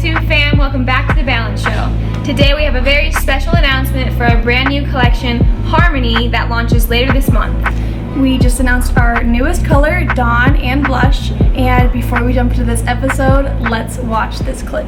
YouTube fam, welcome back to The Balance Show. Today we have a very special announcement for our brand new collection, Harmony, that launches later this month. We just announced our newest color, Dawn and Blush, and before we jump into this episode, let's watch this clip.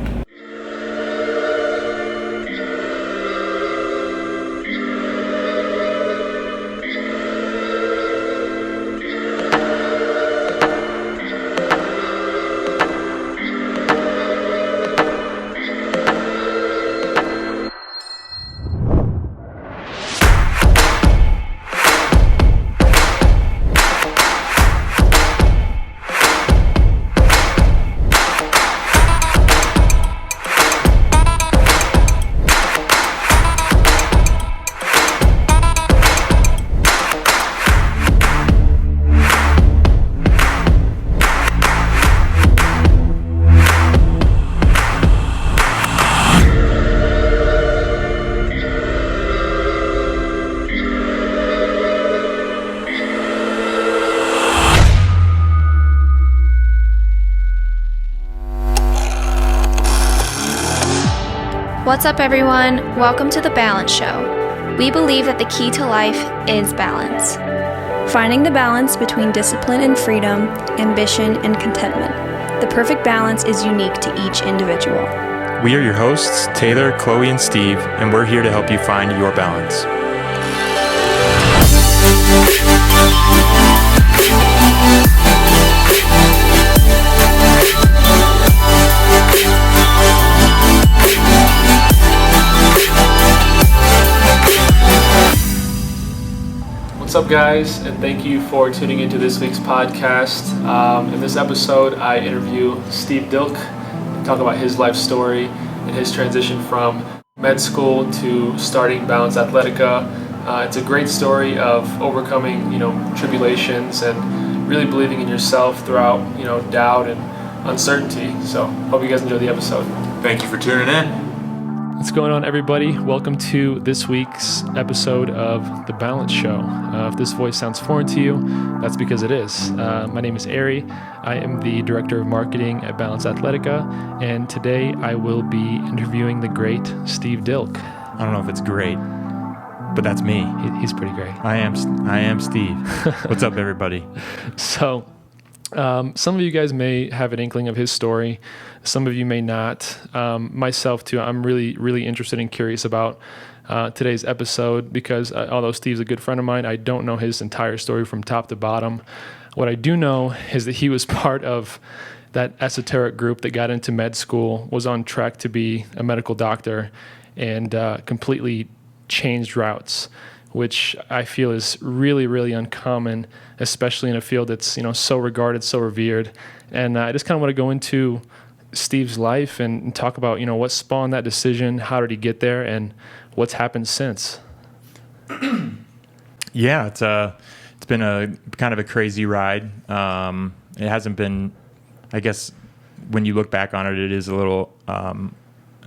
What's up, everyone? Welcome to The Balance Show. We believe that the key to life is balance. Finding the balance between discipline and freedom, ambition and contentment. The perfect balance is unique to each individual. We are your hosts, Taylor, Chloe, and Steve, and we're here to help you find your balance. What's up, guys, and thank you for tuning into this week's podcast. In this episode, I interview Steve Dilk, talk about his life story and his transition from med school to starting Balance Athletica. It's a great story of overcoming, tribulations and really believing in yourself throughout, doubt and uncertainty. So, hope you guys enjoy the episode. Thank you for tuning in. What's going on, everybody? Welcome to this week's episode of The Balance Show. If this voice sounds foreign to you, that's because it is. My name is Ari. I am the Director of Marketing at Balance Athletica, and today I will be interviewing the great Steve Dilk. I don't know if it's great, but that's me. He's pretty great. I am Steve. What's up, everybody? So, some of you guys may have an inkling of his story. Some of you may not. Myself, too, I'm really, really interested and curious about today's episode because although Steve's a good friend of mine, I don't know his entire story from top to bottom. What I do know is that he was part of that esoteric group that got into med school, was on track to be a medical doctor, and completely changed routes, which I feel is really, really uncommon, especially in a field that's so regarded, so revered. And I just kind of want to go into Steve's life and talk about what spawned that decision, how did he get there, and what's happened since. Yeah, it's been a kind of a crazy ride. It hasn't been, I guess, when you look back on it, it is a little.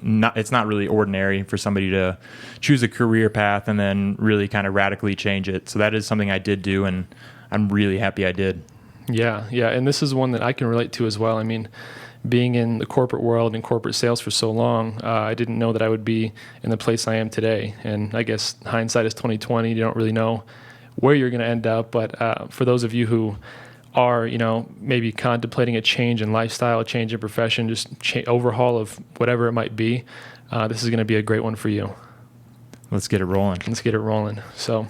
It's not really ordinary for somebody to choose a career path and then really kind of radically change it. So that is something I did do, and I'm really happy I did. Yeah, and this is one that I can relate to as well. I mean, being in the corporate world and corporate sales for so long, I didn't know that I would be in the place I am today. And I guess hindsight is 20/20. You don't really know where you're going to end up. But for those of you who are, maybe contemplating a change in lifestyle, a change in profession, just overhaul of whatever it might be, this is going to be a great one for you. Let's get it rolling. So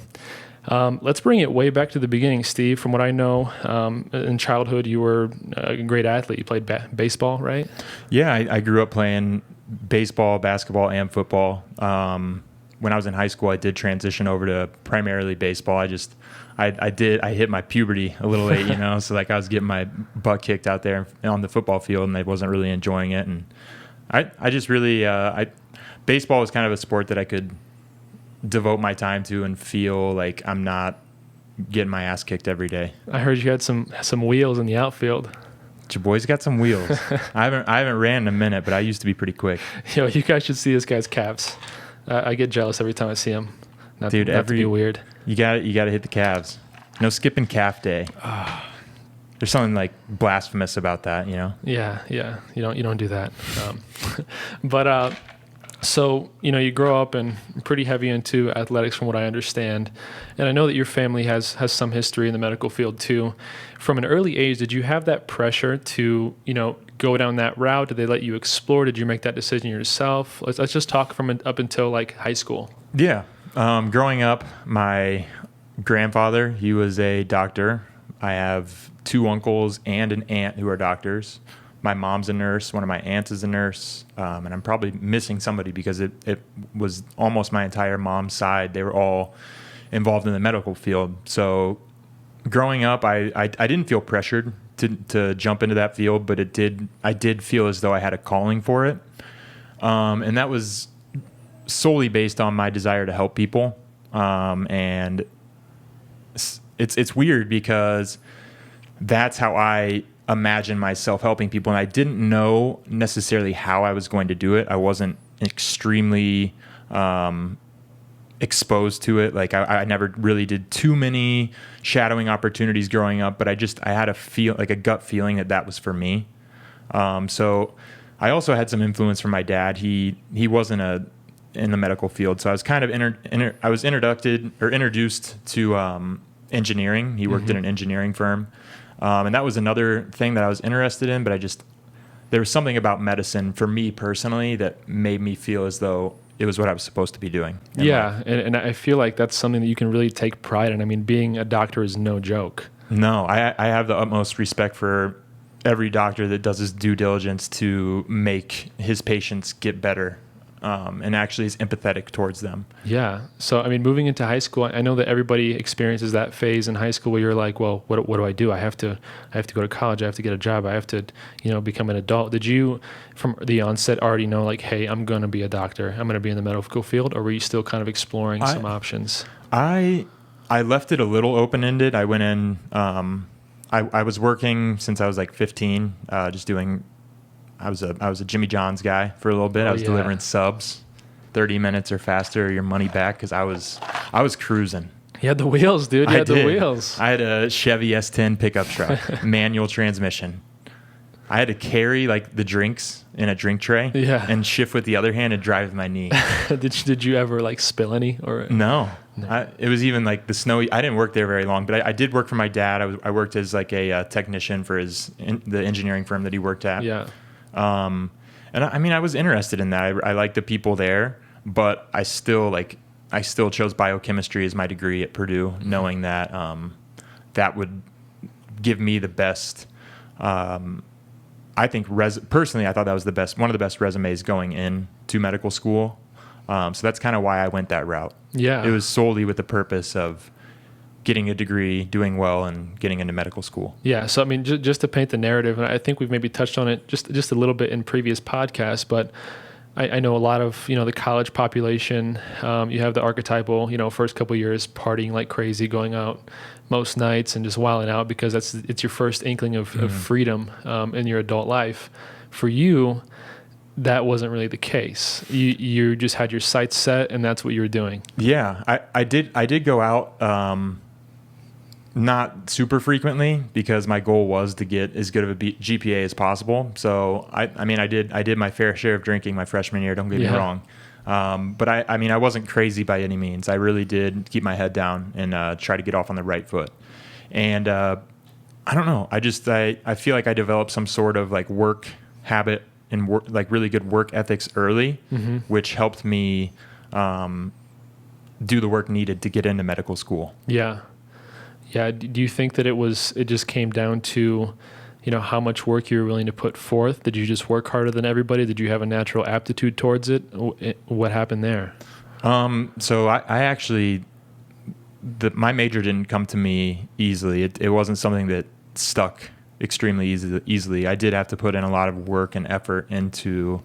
let's bring it way back to the beginning, Steve. From what I know, in childhood, you were a great athlete. You played baseball, right? Yeah, I grew up playing baseball, basketball, and football. When I was in high school, I did transition over to primarily baseball. I hit my puberty a little late, so like I was getting my butt kicked out there on the football field, and I wasn't really enjoying it. And I just really, baseball was kind of a sport that I could devote my time to and feel like I'm not getting my ass kicked every day. I heard you had some wheels in the outfield. Your boy's got some wheels. I haven't ran in a minute, but I used to be pretty quick. You guys should see this guy's calves. I get jealous every time I see him. Not to be weird. You got to hit the calves. No skipping calf day. there's something like blasphemous about that, you know? Yeah. You don't do that. But so, you grow up and pretty heavy into athletics from what I understand. And I know that your family has some history in the medical field too. From an early age, did you have that pressure to, go down that route? Did they let you explore? Did you make that decision yourself? Let's just talk from up until like high school. Yeah. Growing up, my grandfather, he was a doctor. I have 2 uncles and an aunt who are doctors. My mom's a nurse. One of my aunts is a nurse. And I'm probably missing somebody because it was almost my entire mom's side. They were all involved in the medical field. So growing up, I didn't feel pressured to jump into that field, but I did feel as though I had a calling for it. And that was solely based on my desire to help people. And it's weird because that's how I imagine myself helping people. And I didn't know necessarily how I was going to do it. I wasn't extremely exposed to it. Like I never really did too many shadowing opportunities growing up, but I had a gut feeling that was for me. So I also had some influence from my dad. He wasn't in the medical field, so I was kind of introduced to engineering. He worked in an engineering firm. And that was another thing that I was interested in, but there was something about medicine for me personally that made me feel as though it was what I was supposed to be doing. Yeah. And I feel like that's something that you can really take pride in. I mean, being a doctor is no joke. No, I have the utmost respect for every doctor that does his due diligence to make his patients get better. And actually is empathetic towards them. Yeah. So, I mean, moving into high school, I know that everybody experiences that phase in high school where you're like, well, what do I do? I have to go to college. I have to get a job. I have to, become an adult. Did you, from the onset, already know like, hey, I'm going to be a doctor. I'm going to be in the medical field, or were you still kind of exploring some options? I left it a little open-ended. I went in, I was working since I was like 15, just doing. I was a Jimmy John's guy for a little bit. I was delivering subs, 30 minutes or faster, your money back, because I was cruising. You had the wheels, dude. You had the wheels. I had a Chevy S10 pickup truck, manual transmission. I had to carry like the drinks in a drink tray, and shift with the other hand and drive with my knee. Did you ever like spill any or no? It was even like the snowy. I didn't work there very long, but I did work for my dad. I worked as like a technician for the engineering firm that he worked at. Yeah. And I was interested in that. I liked the people there, but I still chose biochemistry as my degree at Purdue, knowing that that would give me the best. I think personally, I thought that was one of the best resumes going into medical school. So that's kind of why I went that route. Yeah, it was solely with the purpose of getting a degree, doing well, and getting into medical school. Yeah. So, I mean, just to paint the narrative, and I think we've maybe touched on it just a little bit in previous podcasts, but I know a lot of, the college population, you have the archetypal, first couple of years partying like crazy, going out most nights and just wilding out because it's your first inkling of freedom in your adult life. For you, that wasn't really the case. You just had your sights set and that's what you were doing. Yeah. I did go out, not super frequently because my goal was to get as good of a GPA as possible. So I did my fair share of drinking my freshman year. Don't get me wrong. But I wasn't crazy by any means. I really did keep my head down and try to get off on the right foot. And I don't know. I feel like I developed some sort of like work habit and like really good work ethics early, which helped me do the work needed to get into medical school. Yeah. Yeah. Do you think that it just came down to, how much work you were willing to put forth? Did you just work harder than everybody? Did you have a natural aptitude towards it? What happened there? So I actually, my major didn't come to me easily. It wasn't something that stuck extremely easily. I did have to put in a lot of work and effort into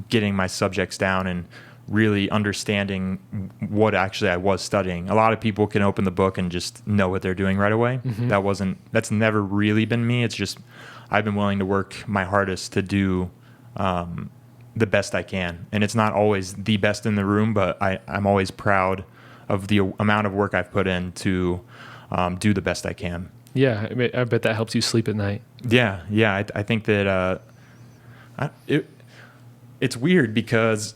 getting my subjects down and really understanding what actually I was studying. A lot of people can open the book and just know what they're doing right away. That's never really been me. It's just I've been willing to work my hardest to do the best I can. And it's not always the best in the room, but I'm always proud of the amount of work I've put in to do the best I can. Yeah, I bet that helps you sleep at night. Yeah. I think that it's weird because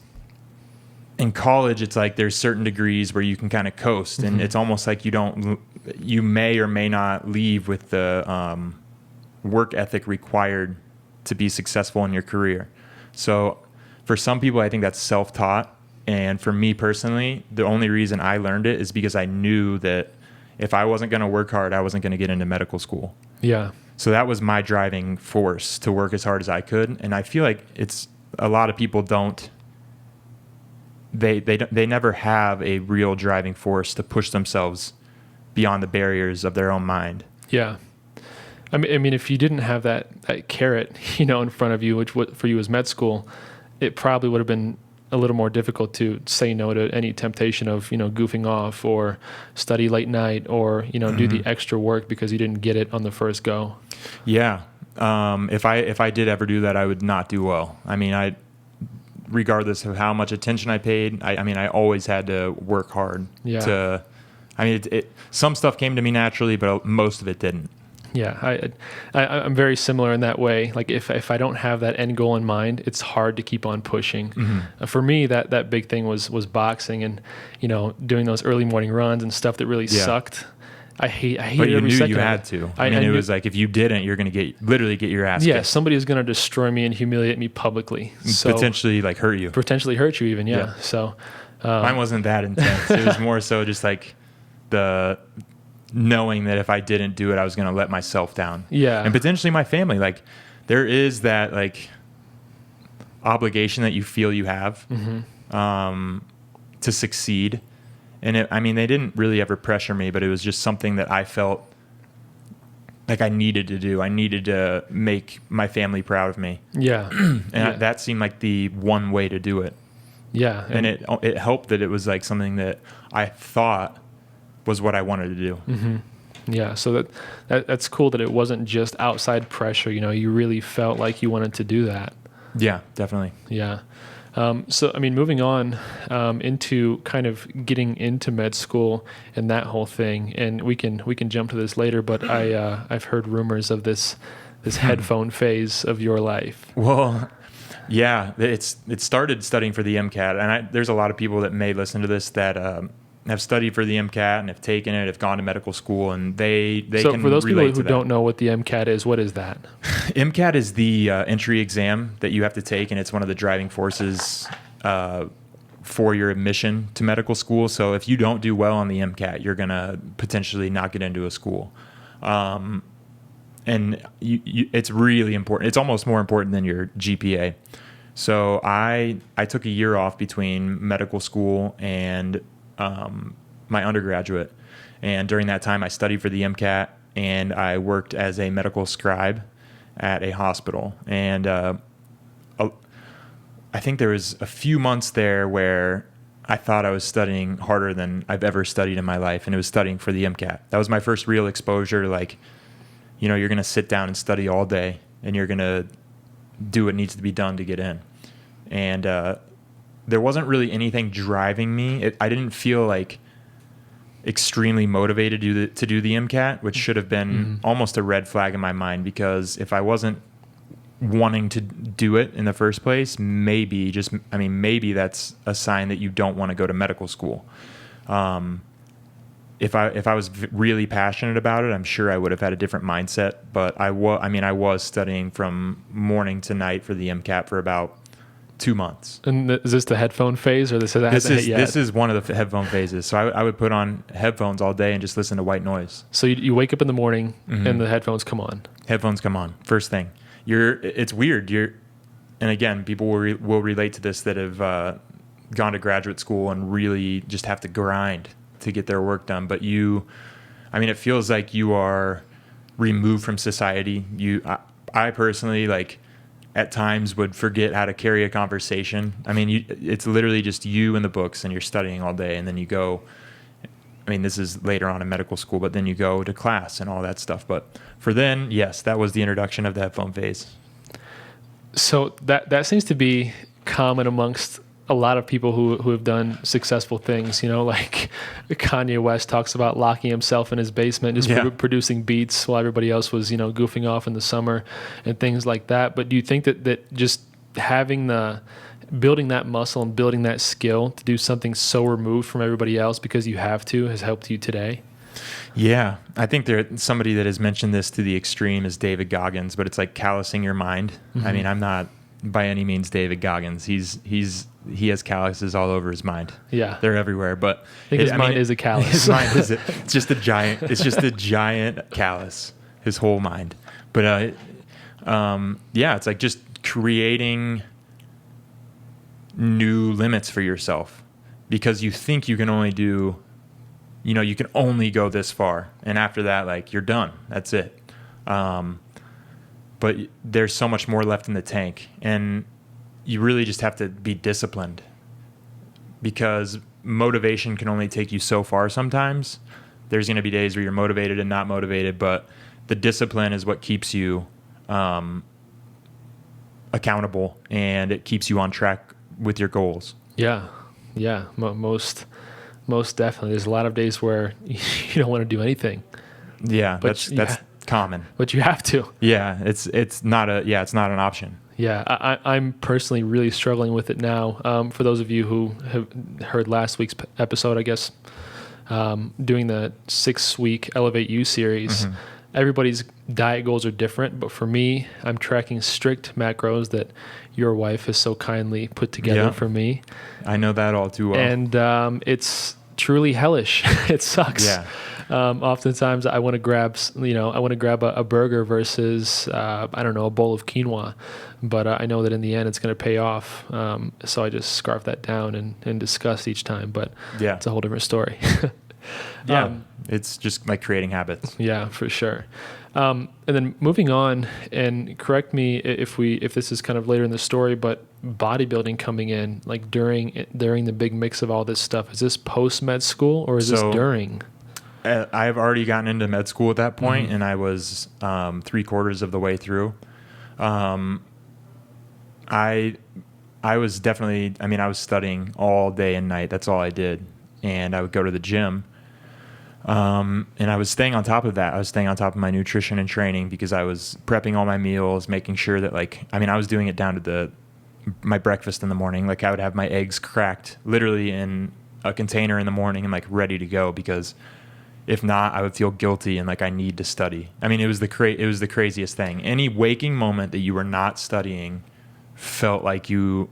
in college, it's like there's certain degrees where you can kind of coast, and it's almost like you may or may not leave with the work ethic required to be successful in your career. So for some people, I think that's self-taught. And for me personally, the only reason I learned it is because I knew that if I wasn't going to work hard, I wasn't going to get into medical school. Yeah. So that was my driving force to work as hard as I could. And I feel like a lot of people don't. They never have a real driving force to push themselves beyond the barriers of their own mind. Yeah. I mean, if you didn't have that carrot, in front of you, which for you was med school, it probably would have been a little more difficult to say no to any temptation of, goofing off or study late night or, do the extra work because you didn't get it on the first go. Yeah. If I did ever do that, I would not do well. I mean, regardless of how much attention I paid, I always had to work hard. Yeah. Some stuff came to me naturally, but most of it didn't. Yeah, I'm very similar in that way. Like if I don't have that end goal in mind, it's hard to keep on pushing. For me, that big thing was boxing and doing those early morning runs and stuff that really sucked. I hate but every second. But you knew you had to. It was like if you didn't, you're going to literally get your ass kicked. Yeah, somebody was going to destroy me and humiliate me publicly. So, potentially hurt you. Potentially hurt you even, yeah. So mine wasn't that intense. It was more so just like the knowing that if I didn't do it, I was going to let myself down. Yeah. And potentially my family. Like there is that like obligation that you feel you have to succeed. And they didn't really ever pressure me, but it was just something that I felt like I needed to do. I needed to make my family proud of me. Yeah. And that seemed like the one way to do it. Yeah. And it helped that it was like something that I thought was what I wanted to do. Yeah. So that's cool that it wasn't just outside pressure. You really felt like you wanted to do that. Yeah, definitely. Yeah. So, moving on into kind of getting into med school and that whole thing, and we can jump to this later, but I've heard rumors of this headphone phase of your life. Well, yeah, it started studying for the MCAT, and there's a lot of people that may listen to this that have studied for the MCAT and have taken it, have gone to medical school, and they so can for those people relate who to don't know what the MCAT is, what is that? MCAT is the entry exam that you have to take, and it's one of the driving forces for your admission to medical school. So if you don't do well on the MCAT, you're going to potentially not get into a school. And it's really important. It's almost more important than your GPA. So I took a year off between medical school and my undergraduate. And during that time, I studied for the MCAT, and I worked as a medical scribe at a hospital. And I think there was a few months there where I thought I was studying harder than I've ever studied in my life, and it was studying for the MCAT. That was my first real exposure to you're going to sit down and study all day, and you're going to do what needs to be done to get in. And there wasn't really anything driving me. I didn't feel like extremely motivated to do the MCAT, which should have been almost a red flag in my mind, because if I wasn't wanting to do it in the first place, maybe that's a sign that you don't want to go to medical school. If I was really passionate about it, I'm sure I would have had a different mindset, but I was studying from morning to night for the MCAT for about 2 months. And is this the headphone phase, or this hasn't hit yet? This is one of the headphone phases. So I would put on headphones all day and just listen to white noise. So you wake up in the morning and the headphones come on. Headphones come on first thing. It's weird. And again, people will relate to this that have gone to graduate school and really just have to grind to get their work done. But it feels like you are removed from society. I personally at times would forget how to carry a conversation. It's literally just you and the books, and you're studying all day, and then you go. This is later on in medical school, but then you go to class and all that stuff. But for then, yes, that was the introduction of the headphone phase. So that seems to be common amongst a lot of people who have done successful things, like Kanye West talks about locking himself in his basement, just producing beats while everybody else was, goofing off in the summer and things like that. But do you think that just building that muscle and building that skill to do something so removed from everybody else because you have to has helped you today? Yeah, I think somebody that has mentioned this to the extreme is David Goggins, but it's like callousing your mind. Mm-hmm. I mean, I'm not by any means David Goggins. He has calluses all over his mind. Yeah, they're everywhere. But I think his mind is a callus. His mind is it's just a giant. It's just a giant callus. His whole mind. But it's like just creating new limits for yourself because you think you can only do. You can only go this far, and after that, like, you're done. That's it. But there's so much more left in the tank, and you really just have to be disciplined because motivation can only take you so far sometimes. There's going to be days where you're motivated and not motivated, but the discipline is what keeps you accountable, and it keeps you on track with your goals. Yeah. Most definitely. There's a lot of days where you don't want to do anything. Yeah, that's common. But you have to. Yeah, it's not an option. Yeah, I'm personally really struggling with it now. For those of you who have heard last week's episode, I guess, doing the 6-week Elevate You series, mm-hmm. Everybody's diet goals are different, but for me, I'm tracking strict macros that your wife has so kindly put together for me. I know that all too well. And it's truly hellish. It sucks. Yeah. Oftentimes I want to grab a burger versus, a bowl of quinoa, but I know that in the end it's going to pay off. So I just scarf that down and discuss each time, but it's a whole different story. It's just like creating habits. Yeah, for sure. And then moving on, and correct me if this is kind of later in the story, but bodybuilding coming in like during the big mix of all this stuff, is this post med school or is this during? I've already gotten into med school at that point, mm-hmm. and I was 3/4 of the way through. I was definitely, I was studying all day and night. That's all I did. And I would go to the gym. And I was staying on top of that. I was staying on top of my nutrition and training because I was prepping all my meals, making sure that I was doing it down to my breakfast in the morning. Like, I would have my eggs cracked literally in a container in the morning and ready to go, because if not, I would feel guilty and I need to study. It was the craziest thing. Any waking moment that you were not studying felt like you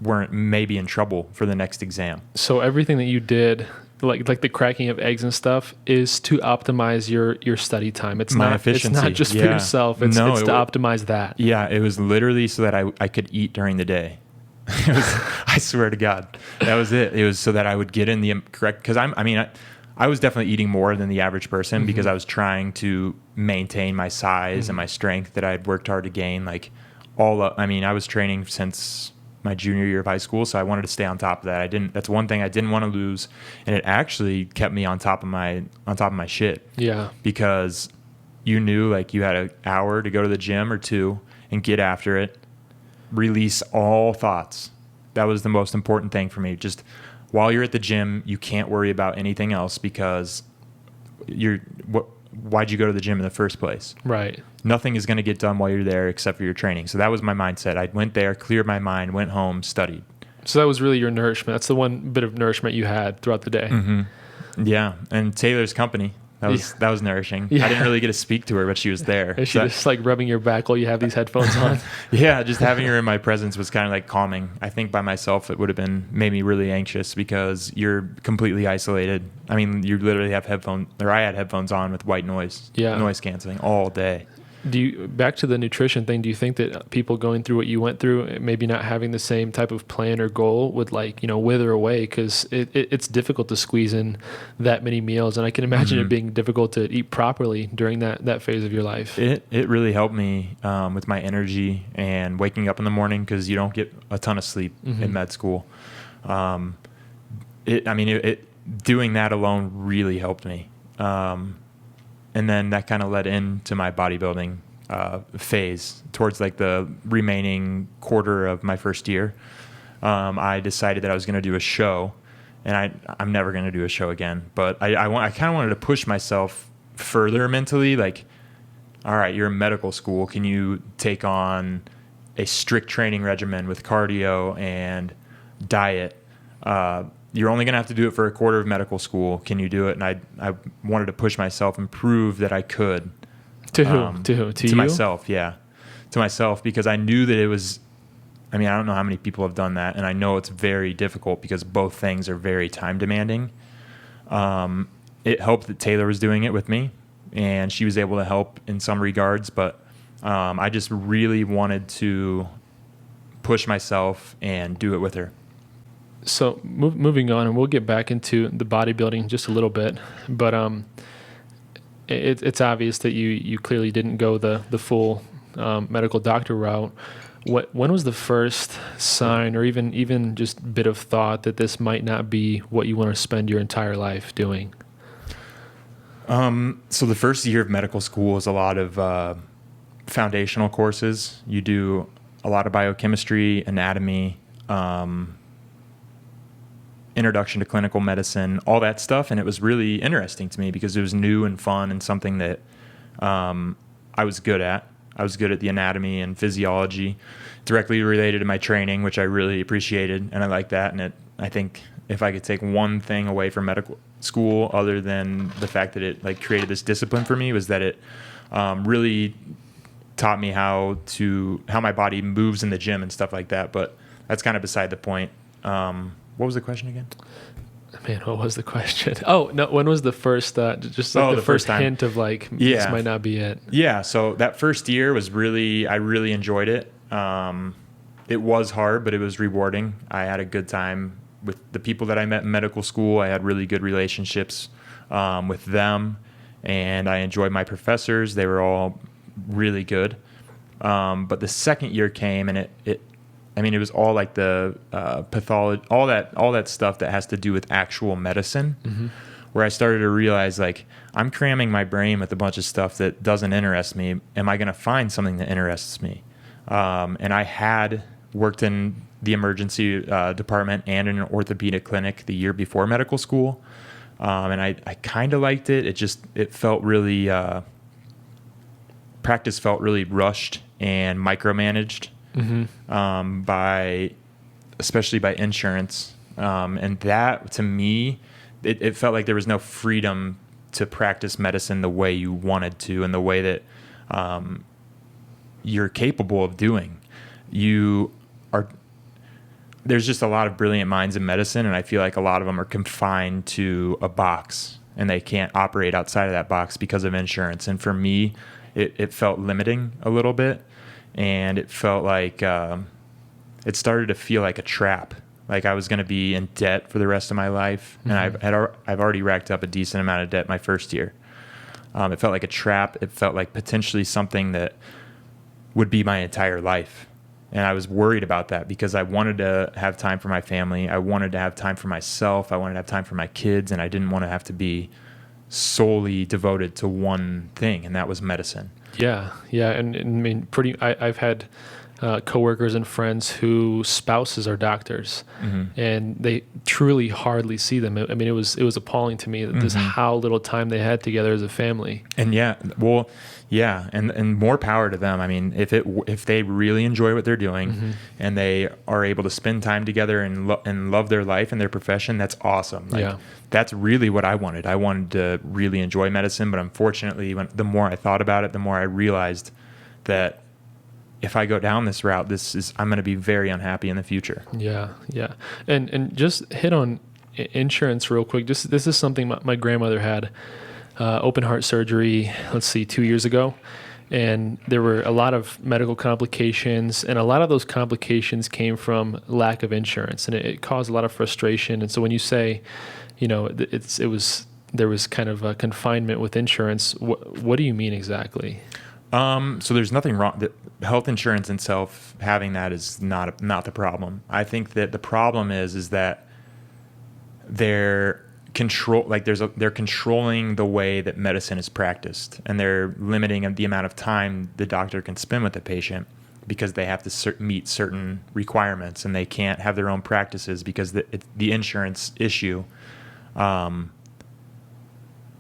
weren't maybe in trouble for the next exam. So everything that you did, like the cracking of eggs and stuff, is to optimize your study time. It's my not efficiency. It's not just for yourself. It's to optimize that. Yeah, it was literally so that I could eat during the day. I swear to God, that was it. It was so that I would get in the correct, because I was definitely eating more than the average person, mm-hmm. because I was trying to maintain my size mm-hmm. and my strength that I had worked hard to gain. I was training since my junior year of high school, so I wanted to stay on top of that. That's one thing I didn't want to lose, and it actually kept me on top of my shit. Yeah. Because you knew you had an hour to go to the gym or 2 and get after it. Release all thoughts. That was the most important thing for me. Just while you're at the gym, you can't worry about anything else, because why'd you go to the gym in the first place? Right. Nothing is going to get done while you're there except for your training. So that was my mindset. I went there, cleared my mind, went home, studied. So that was really your nourishment. That's the one bit of nourishment you had throughout the day. Mm-hmm. Yeah. And Taylor's company, that was nourishing. Yeah. I didn't really get to speak to her, but she was there. Is she just rubbing your back while you have these headphones on? Yeah, just having her in my presence was kind of calming. I think by myself it would have made me really anxious, because you're completely isolated. You literally have I had headphones on with white noise, noise canceling all day. Back to the nutrition thing, do you think that people going through what you went through, maybe not having the same type of plan or goal, would wither away? Because it's difficult to squeeze in that many meals, and I can imagine mm-hmm. it being difficult to eat properly during that phase of your life. It really helped me with my energy and waking up in the morning, because you don't get a ton of sleep mm-hmm. in med school. Doing that alone really helped me. And then that kind of led into my bodybuilding phase towards the remaining quarter of my first year. I decided that I was going to do a show, and I'm never going to do a show again. But I kind of wanted to push myself further mentally. Like, all right, you're in medical school. Can you take on a strict training regimen with cardio and diet? You're only going to have to do it for a quarter of medical school. Can you do it? And I wanted to push myself and prove that I could. To who? To you? Myself, yeah. To myself, because I knew that it was, I don't know how many people have done that, and I know it's very difficult because both things are very time demanding. It helped that Taylor was doing it with me, and she was able to help in some regards, but I just really wanted to push myself and do it with her. So moving on, and we'll get back into the bodybuilding just a little bit, but it's obvious that you clearly didn't go the full medical doctor route. When was the first sign, or even just bit of thought, that this might not be what you want to spend your entire life doing? So the first year of medical school is a lot of foundational courses. You do a lot of biochemistry, anatomy, introduction to clinical medicine, all that stuff. And it was really interesting to me because it was new and fun and something that I was good at. I was good at the anatomy and physiology, directly related to my training, which I really appreciated, and I like that. And I think if I could take one thing away from medical school, other than the fact that it created this discipline for me, was that it really taught me how my body moves in the gym and stuff like that. But that's kind of beside the point. What was the question again? Man, what was the question? Oh, no, when was the first, the first hint of this might not be it? Yeah, so that first year was I really enjoyed it. It was hard, but it was rewarding. I had a good time with the people that I met in medical school. I had really good relationships with them, and I enjoyed my professors. They were all really good. But the second year came, and it was all like the pathology, all that stuff that has to do with actual medicine, where I started to realize, I'm cramming my brain with a bunch of stuff that doesn't interest me. Am I going to find something that interests me? And I had worked in the emergency department and in an orthopedic clinic the year before medical school, and I kind of liked it. It felt really, practice felt really rushed and micromanaged. Especially by insurance. And that, to me, it felt like there was no freedom to practice medicine the way you wanted to, and the way that you're capable of doing. There's just a lot of brilliant minds in medicine, and I feel like a lot of them are confined to a box, and they can't operate outside of that box because of insurance. And for me, it felt limiting a little bit. And it felt like it started to feel like a trap. Like I was going to be in debt for the rest of my life, and I've already racked up a decent amount of debt my first year. It felt like a trap. It felt like potentially something that would be my entire life, and I was worried about that because I wanted to have time for my family. I wanted to have time for myself. I wanted to have time for my kids, and I didn't want to have to be solely devoted to one thing, and that was medicine. Yeah, and I've had coworkers and friends whose spouses are doctors, and they truly hardly see them. It was appalling to me that just how little time they had together as a family. And and more power to them. If they really enjoy what they're doing, and they are able to spend time together and love their life and their profession, that's awesome. That's really what I wanted. I wanted to really enjoy medicine, but unfortunately, the more I thought about it, the more I realized that if I go down this route, I'm going to be very unhappy in the future. Yeah. And just hit on insurance real quick. This is something my grandmother had, open heart surgery, 2 years ago. And there were a lot of medical complications, and a lot of those complications came from lack of insurance, and it caused a lot of frustration. And so when you say, there was kind of a confinement with insurance, what do you mean exactly? So there's nothing wrong. Health insurance itself, having that is not the problem. I think that the problem is that they're controlling the way that medicine is practiced, and they're limiting the amount of time the doctor can spend with the patient. because they have to meet certain requirements, and they can't have their own practices because the insurance issue.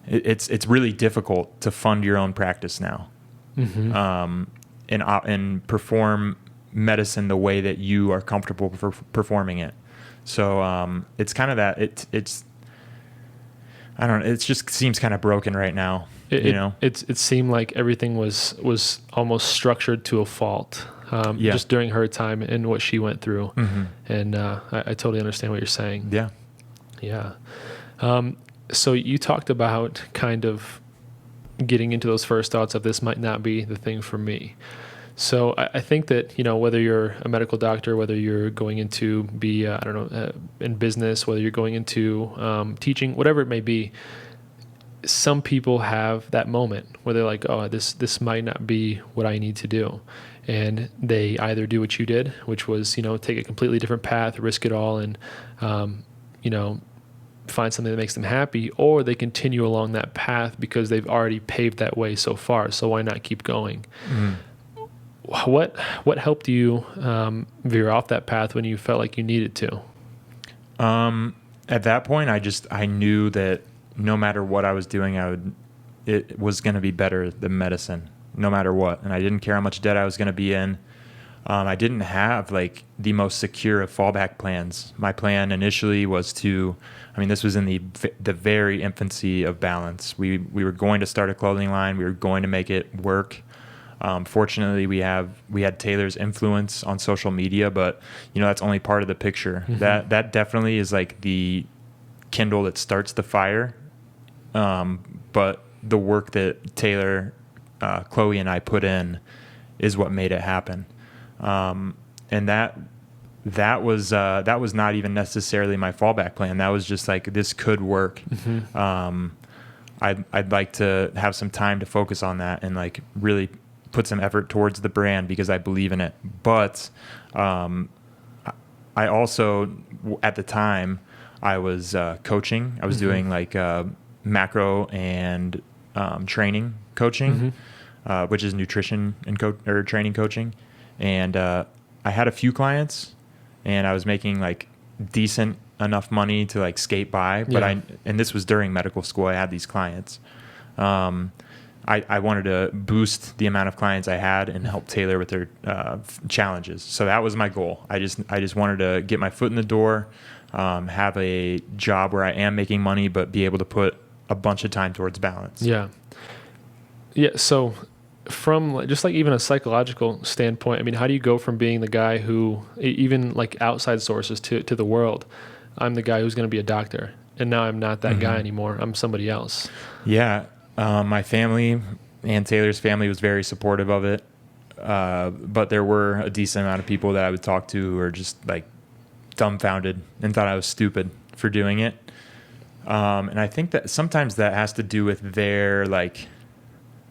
It's really difficult to fund your own practice now, and perform medicine the way that you are comfortable performing it. So it's kind of that it's I don't know. It just seems kind of broken right now. It seemed like everything was almost structured to a fault. Just during her time and what she went through, and I totally understand what you're saying. Yeah. So you talked about kind of getting into those first thoughts of this might not be the thing for me. So I think that, whether you're a medical doctor, whether you're going into be, in business, whether you're going into teaching, whatever it may be, some people have that moment where they're like, oh, this might not be what I need to do. And they either do what you did, which was, take a completely different path, risk it all, and, find something that makes them happy, or they continue along that path because they've already paved that way so far. So why not keep going? What helped you veer off that path when you felt like you needed to? At that point, I knew that no matter what I was doing, it was going to be better than medicine, no matter what. And I didn't care how much debt I was going to be in. I didn't have like the most secure of fallback plans. My plan initially was this was in the very infancy of Balance. We were going to start a clothing line. We were going to make it work. Fortunately, we had Taylor's influence on social media, but that's only part of the picture. That definitely is like the kindle that starts the fire. But the work that Taylor, Chloe, and I put in is what made it happen. And that was not even necessarily my fallback plan. That was just like, this could work. I'd like to have some time to focus on that and like really put some effort towards the brand because I believe in it. But I also, at the time, I was coaching. I was doing like macro and training coaching, which is nutrition and training coaching. And I had a few clients, and I was making like decent enough money to like skate by. But and this was during medical school. I had these clients. I wanted to boost the amount of clients I had and help Taylor with their challenges. So that was my goal. I just wanted to get my foot in the door, have a job where I am making money, but be able to put a bunch of time towards Balance. Yeah. So from just like even a psychological standpoint, how do you go from being the guy who, even like outside sources to the world, I'm the guy who's going to be a doctor, and now I'm not that guy anymore. I'm somebody else. Yeah. My family and Taylor's family was very supportive of it. But there were a decent amount of people that I would talk to who were just like dumbfounded and thought I was stupid for doing it. And I think that sometimes that has to do with their like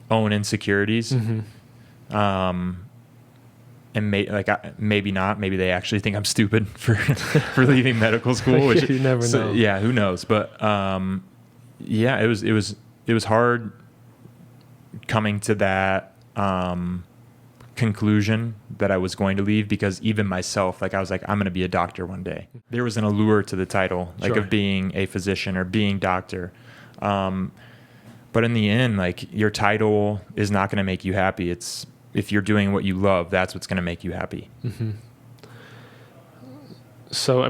own insecurities. And maybe not. Maybe they actually think I'm stupid for leaving medical school. Which, you never know. Yeah, who knows? But it was hard coming to that conclusion that I was going to leave, because even myself, like I was like, I'm going to be a doctor one day. There was an allure to the title, like of being a physician or being doctor. But in the end, like your title is not going to make you happy. It's if you're doing what you love, that's what's going to make you happy. So,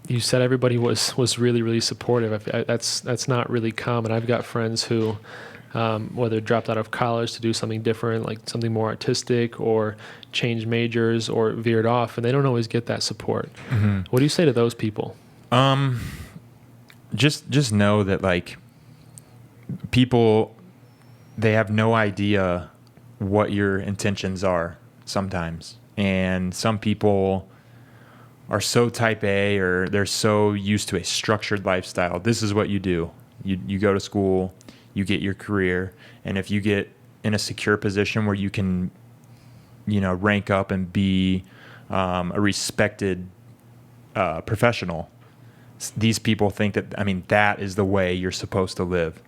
you said everybody was really, really supportive. That's not really common. I've got friends who, whether dropped out of college to do something different, like something more artistic, or change majors or veered off, and they don't always get that support. What do you say to those people? Just know that like people, they have no idea what your intentions are sometimes. And some people are so type A, or they're so used to a structured lifestyle. This is what you do. You go to school, you get your career, and if you get in a secure position where you can, rank up and be a respected professional, these people think that, that is the way you're supposed to live.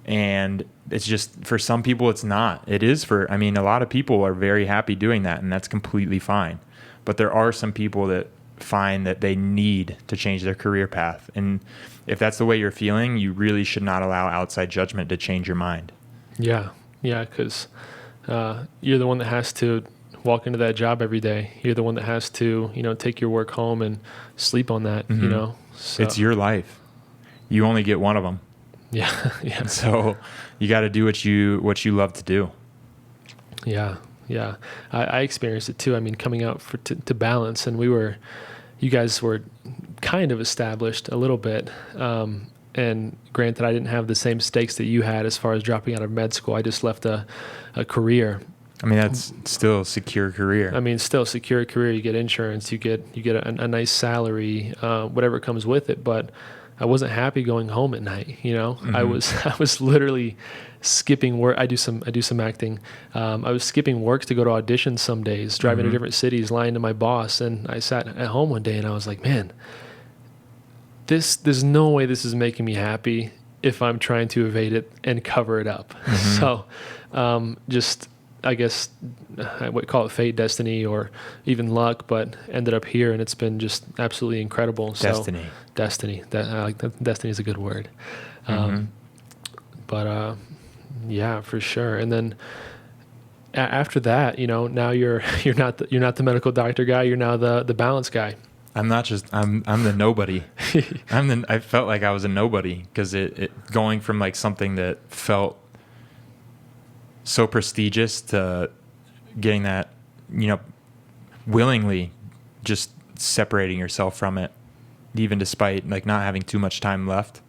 And it's just, for some people, it's not. It is for, I mean, a lot of people are very happy doing that, and that's completely fine. But there are some people that find that they need to change their career path. And if that's the way you're feeling, you really should not allow outside judgment to change your mind. Yeah. Yeah. Because you're the one that has to walk into that job every day. You're the one that has to, take your work home and sleep on that, So. It's your life. You only get one of them. Yeah. Yeah. So you got to do what you love to do. Yeah. Yeah. I experienced it too. I mean, coming out to Balance, and you guys were kind of established a little bit. And granted, I didn't have the same stakes that you had as far as dropping out of med school. I just left a career. I mean, that's still a secure career. I mean, still a secure career. You get insurance, you get a nice salary, whatever comes with it. But I wasn't happy going home at night. Mm-hmm. I was literally skipping work. I do some acting. I was skipping work to go to auditions some days, driving to different cities, lying to my boss. And I sat at home one day and I was like, man, there's no way this is making me happy if I'm trying to evade it and cover it up. So, I guess I would call it fate, destiny, or even luck, but ended up here, and it's been just absolutely incredible. Destiny. Destiny. I like that. Destiny is a good word. But yeah, for sure. And then after that, now you're not the medical doctor guy. You're now the balance guy. I'm not just, I'm the nobody. I felt like I was a nobody, because it going from like something that felt so prestigious to getting that, willingly just separating yourself from it, even despite like not having too much time left.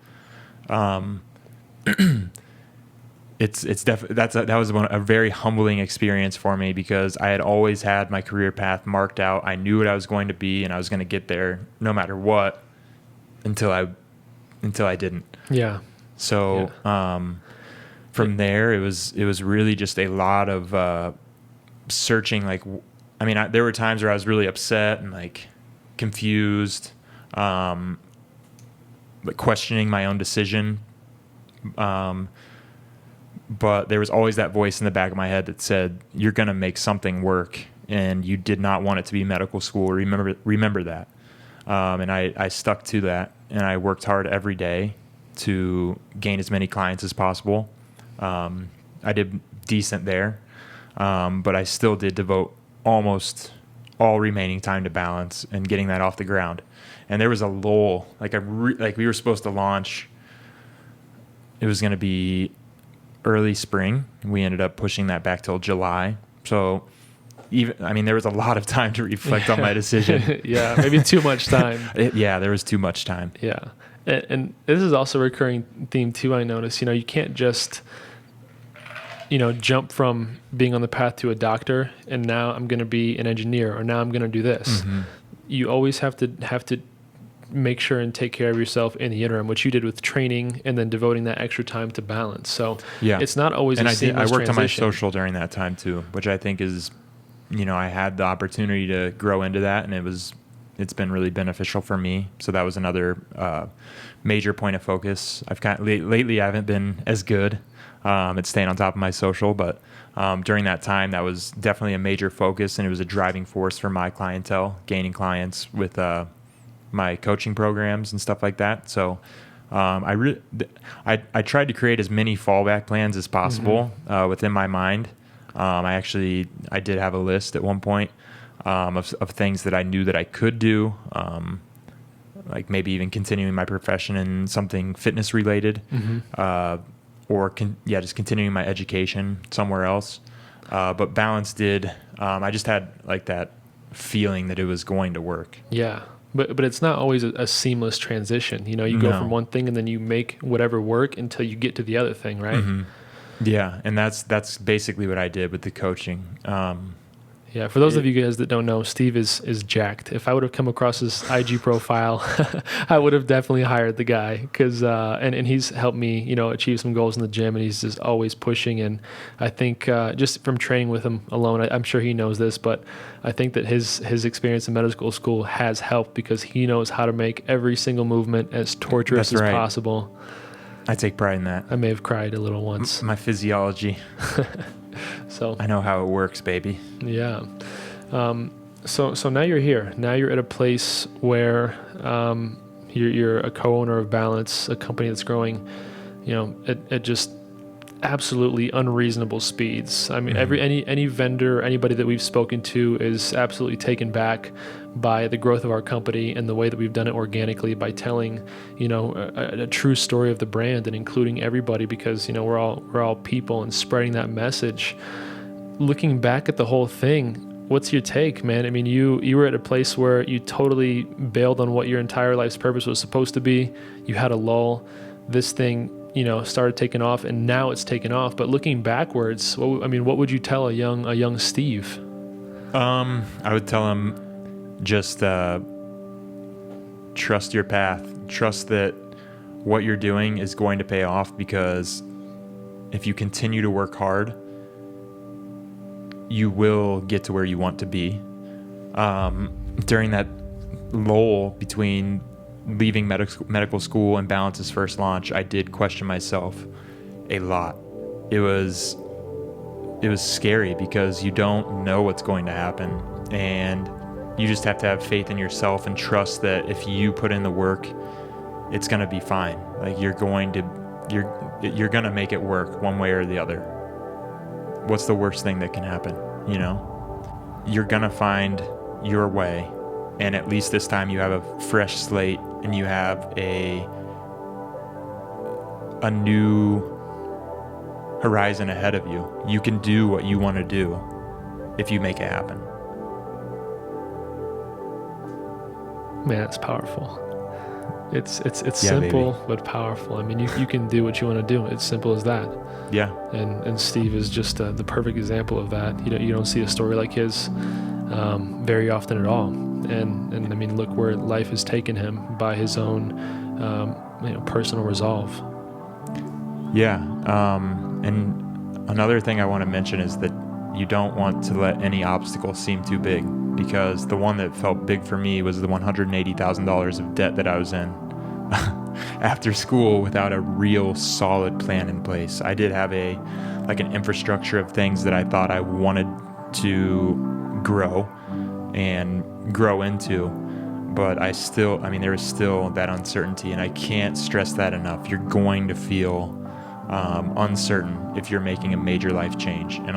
It's definitely, that was a very humbling experience for me, because I had always had my career path marked out. I knew what I was going to be, and I was going to get there no matter what, until I didn't. Yeah. So, from there, it was really just a lot of searching. Like, I mean, there were times where I was really upset and like confused, like questioning my own decision. But there was always that voice in the back of my head that said, "You're going to make something work," and you did not want it to be medical school. Remember that. And I stuck to that, and I worked hard every day to gain as many clients as possible. I did decent there, but I still did devote almost all remaining time to Balance and getting that off the ground. And there was a lull, like we were supposed to launch. It was going to be early spring. We ended up pushing that back till July. So there was a lot of time to reflect on my decision. Yeah, maybe too much time. There was too much time. Yeah. And this is also a recurring theme too, I noticed. You can't just, jump from being on the path to a doctor and now I'm going to be an engineer, or now I'm going to do this. You always have to make sure and take care of yourself in the interim, which you did with training and then devoting that extra time to Balance. So it's not always a seamless I worked transition. on my social during that time too, which I think is, I had the opportunity to grow into that, and it's been really beneficial for me. So that was another major point of focus. Lately I haven't been as good at staying on top of my social, but during that time, that was definitely a major focus, and it was a driving force for my clientele, gaining clients with my coaching programs and stuff like that. So I tried to create as many fallback plans as possible within my mind. I did have a list at one point of things that I knew that I could do, like maybe even continuing my profession in something fitness related, or just continuing my education somewhere else. But Balance did. I just had like that feeling that it was going to work. Yeah. But it's not always a seamless transition. You go from one thing and then you make whatever work until you get to the other thing, right? Yeah, and that's basically what I did with the coaching. Yeah, for those of you guys that don't know, Steve is jacked. If I would have come across his IG profile, I would have definitely hired the guy, because and he's helped me, achieve some goals in the gym, and he's just always pushing. And I think just from training with him alone, I'm sure he knows this, but I think that his experience in medical school has helped, because he knows how to make every single movement as torturous as possible. I take pride in that. I may have cried a little once. My physiology. So I know how it works, baby. yeah. So now you're here. Now you're at a place where you're a co-owner of Balance, a company that's growing, at just absolutely unreasonable speeds. I mean, any vendor, anybody that we've spoken to is absolutely taken back by the growth of our company and the way that we've done it organically by telling, a true story of the brand and including everybody, because we're all people, and spreading that message. Looking back at the whole thing, what's your take, man? I mean, you were at a place where you totally bailed on what your entire life's purpose was supposed to be. You had a lull. This thing, started taking off, and now it's taken off. But looking backwards, what would you tell a young Steve? I would tell him just trust your path. Trust that what you're doing is going to pay off, because if you continue to work hard, you will get to where you want to be. During that lull between leaving medical school and Balance's first launch, I did question myself a lot. It was scary, because you don't know what's going to happen, and you just have to have faith in yourself and trust that if you put in the work, it's going to be fine. Like, you're going to make it work one way or the other. What's the worst thing that can happen? You're going to find your way. And at least this time you have a fresh slate, and you have a new horizon ahead of you. You can do what you want to do if you make it happen. Man, it's powerful. It's Yeah, simple, baby. but powerful. I mean, you can do what you want to do. It's simple as that. Yeah. And Steve is just the perfect example of that. You don't see a story like his very often at all. And I mean, look where life has taken him by his own personal resolve. Yeah. And another thing I want to mention is that you don't want to let any obstacle seem too big, because the one that felt big for me was the $180,000 of debt that I was in after school without a real solid plan in place. I did have an infrastructure of things that I thought I wanted to grow into, but there was still that uncertainty, and I can't stress that enough. You're going to feel uncertain if you're making a major life change, and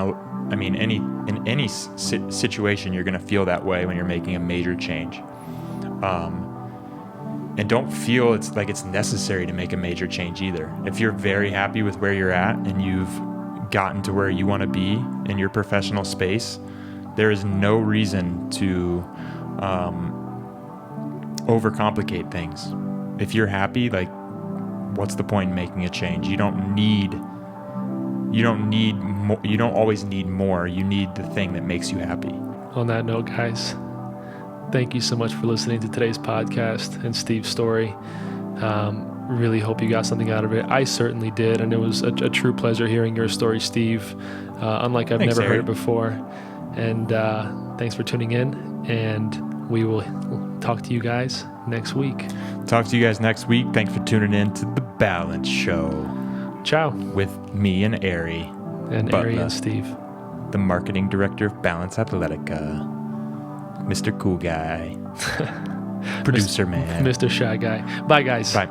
in any situation, you're going to feel that way when you're making a major change. And don't feel it's necessary to make a major change either. If you're very happy with where you're at and you've gotten to where you want to be in your professional space, there is no reason to overcomplicate things. If you're happy, what's the point in making a change? You don't always need more. You need the thing that makes you happy. On that note, guys, thank you so much for listening to today's podcast and Steve's story. Really hope you got something out of it. I certainly did, and it was a true pleasure hearing your story, Steve. Unlike I've Thanks, never heard Eric. it before. And thanks for tuning in, and we will talk to you guys next week. Talk to you guys next week. Thanks for tuning in to The Balance Show Ciao. with me and Ari, And Butler, Ari and Steve. the marketing director of Balance Athletica, Mr. Cool Guy, producer man. Mr. Shy Guy. Bye, guys. Bye.